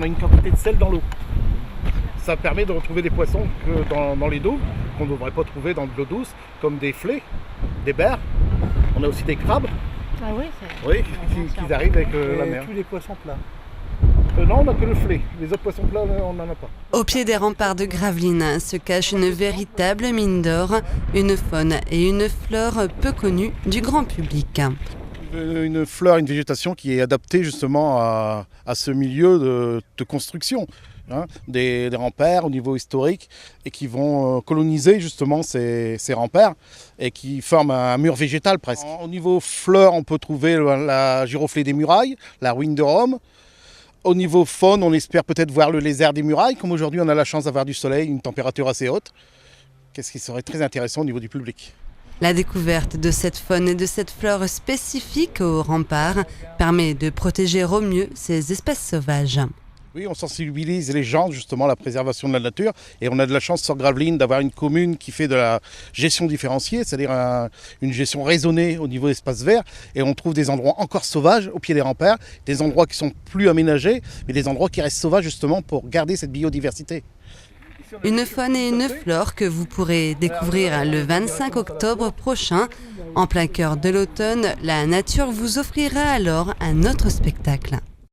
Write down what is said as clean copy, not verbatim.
a une quantité de sel dans l'eau. Ça permet de retrouver des poissons que dans les douves, qu'on ne devrait pas trouver dans de l'eau douce, comme des flets, des bers. On a aussi des crabes, Ah oui, oui, qui arrivent avec la mer. Tous les poissons plats. Non, on n'a que le flet. Les autres poissons plats, on n'en a pas. Au pied des remparts de Gravelines se cache une véritable mine d'or, une faune et une flore peu connues du grand public. Une fleur, une végétation qui est adaptée justement à ce milieu de construction. Des remparts au niveau historique et qui vont coloniser justement ces remparts et qui forment un mur végétal presque. Au niveau fleurs, on peut trouver la giroflée des murailles, la ruine de Rome. Au niveau faune, on espère peut-être voir le lézard des murailles, comme aujourd'hui on a la chance d'avoir du soleil, une température assez haute. Qu'est-ce qui serait très intéressant au niveau du public. La découverte de cette faune et de cette flore spécifiques aux remparts permet de protéger au mieux ces espèces sauvages. Oui, on sensibilise les gens justement à la préservation de la nature et on a de la chance sur Gravelines d'avoir une commune qui fait de la gestion différenciée, c'est-à-dire une gestion raisonnée au niveau espace vert et on trouve des endroits encore sauvages au pied des remparts, des endroits qui sont plus aménagés mais des endroits qui restent sauvages justement pour garder cette biodiversité. Une faune et une flore que vous pourrez découvrir le 25 octobre prochain. En plein cœur de l'automne, la nature vous offrira alors un autre spectacle.